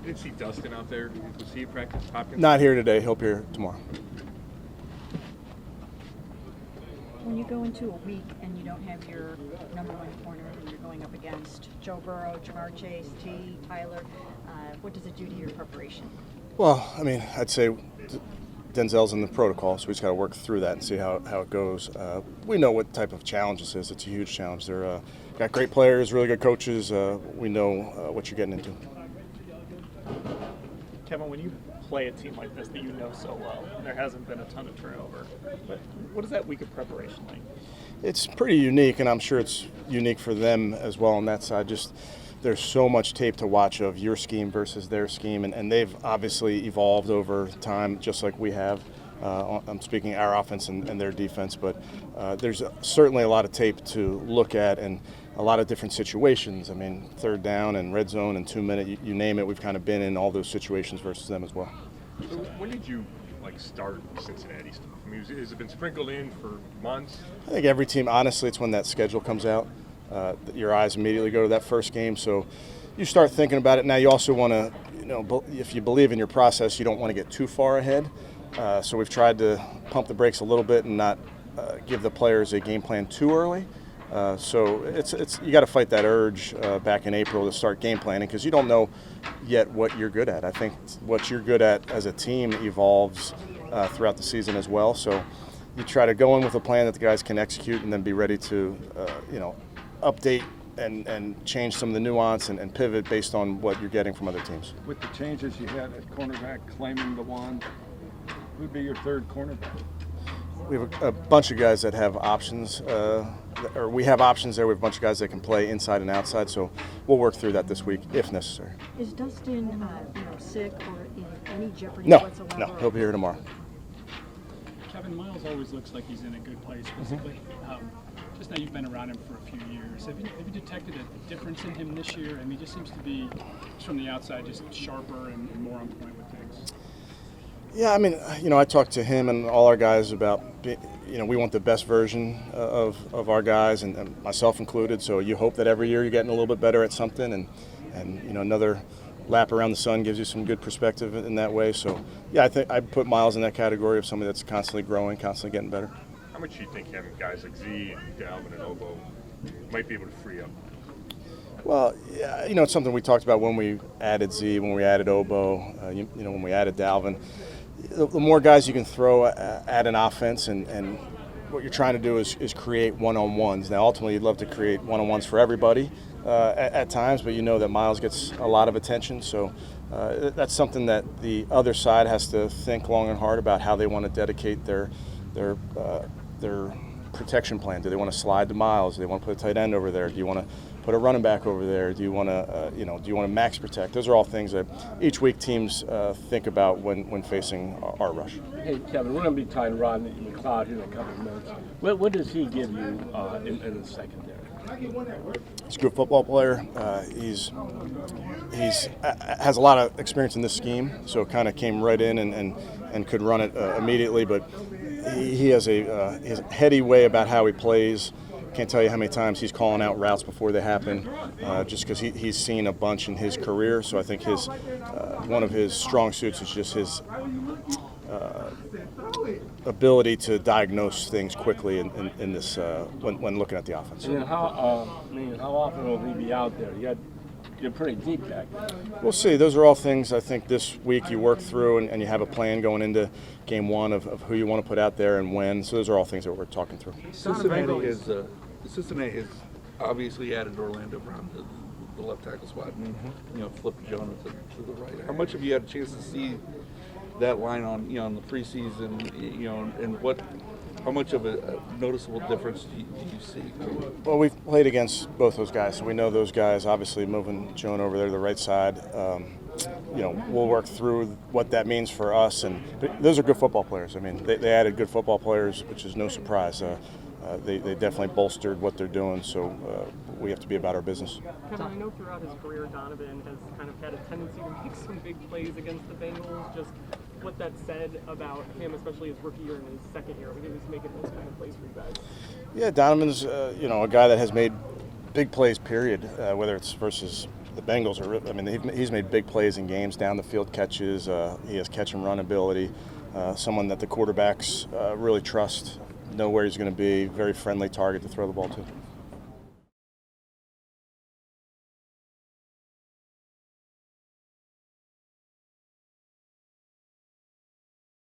didn't see Dustin out there. Was he at practice? Hopkins? Not here today. He'll be here tomorrow. When you go into a week and you don't have your number one corner and you're going up against Joe Burrow, Jamar Chase, T, Tyler, what does it do to your preparation? Well, I mean, I'd say Denzel's in the protocol, so we just got to work through that and see how it goes. We know what type of challenge this is. It's a huge challenge. They're got great players, really good coaches. We know what you're getting into. Kevin, when you play a team like this that you know so well, and there hasn't been a ton of turnover, but what is that week of preparation like? It's pretty unique, and I'm sure it's unique for them as well on that side. Just there's so much tape to watch of your scheme versus their scheme, and they've obviously evolved over time, just like we have. I'm speaking our offense and their defense, but there's certainly a lot of tape to look at and a lot of different situations. I mean, third down and red zone and 2 minute, you name it, we've kind of been in all those situations versus them as well. So when did you start Cincinnati stuff? I mean, has it been sprinkled in for months? I think every team, honestly, it's when that schedule comes out. Your eyes immediately go to that first game, so you start thinking about it. Now you also want to, if you believe in your process, you don't want to get too far ahead. So we've tried to pump the brakes a little bit and not give the players a game plan too early. So it's you got to fight that urge back in April to start game planning because you don't know yet what you're good at. I think what you're good at as a team evolves throughout the season as well. So you try to go in with a plan that the guys can execute and then be ready to update and change some of the nuance and pivot based on what you're getting from other teams. With the changes you had at cornerback claiming the wand, who'd be your third cornerback? We have a bunch of guys that have options, or we have options there. We have a bunch of guys that can play inside and outside, so we'll work through that this week if necessary. Is Dustin sick or in any jeopardy No, whatsoever? he'll be here tomorrow. Kevin, Miles always looks like he's in a good place physically. Just now you've been around him for a few years. Have you detected a difference in him this year? I mean, he just seems to be, just from the outside, just sharper and more on point with things. Yeah, I mean, I talked to him and all our guys about, we want the best version of our guys and myself included. So you hope that every year you're getting a little bit better at something and another lap around the sun gives you some good perspective in that way. So, yeah, I think I put Miles in that category of somebody that's constantly growing, constantly getting better. How much do you think having guys like Z and Dalvin and Obo might be able to free up? Well, yeah, it's something we talked about when we added Z, when we added Obo, when we added Dalvin. The more guys you can throw at an offense and what you're trying to do is create one-on-ones. Now, ultimately, you'd love to create one-on-ones for everybody at times, but you know that Miles gets a lot of attention. So that's something that the other side has to think long and hard about how they want to dedicate their protection plan. Do they want to slide to Miles? Do they want to put a tight end over there? Do you want to put a running back over there? Do you want to, do you want to max protect? Those are all things that each week teams think about when facing our rush. Hey, Kevin, we're going to be tying Rodney McLeod here in a couple of minutes. What does he give you in the secondary? He's a good football player. He's has a lot of experience in this scheme, so kind of came right in and could run it immediately. But he has his heady way about how he plays. Can't tell you how many times he's calling out routes before they happen, just because he's seen a bunch in his career. So I think his one of his strong suits is just his ability to diagnose things quickly in this when looking at the offense. And how often will he be out there? You're pretty deep back there. We'll see. Those are all things I think this week you work through and you have a plan going into game one of who you want to put out there and when. So those are all things that we're talking through. Cincinnati has obviously added Orlando Brown to the left tackle spot and flipped Jonah to the right. How much have you had a chance to see that line on the preseason? And how much of a noticeable difference do you see? Well, we've played against both those guys, so we know those guys. Obviously, moving Jonah over there to the right side, we'll work through what that means for us. But those are good football players. I mean, they added good football players, which is no surprise. They definitely bolstered what they're doing, so we have to be about our business. Kevin, I know throughout his career, Donovan has kind of had a tendency to make some big plays against the Bengals. Just what that said about him, especially his rookie year and his second year, when he was making those kind of plays for you guys. Yeah, Donovan's a guy that has made big plays. Period. Whether it's versus the Bengals are. I mean, he's made big plays in games, down the field catches. He has catch and run ability. Someone that the quarterbacks really trust, know where he's going to be. Very friendly target to throw the ball to.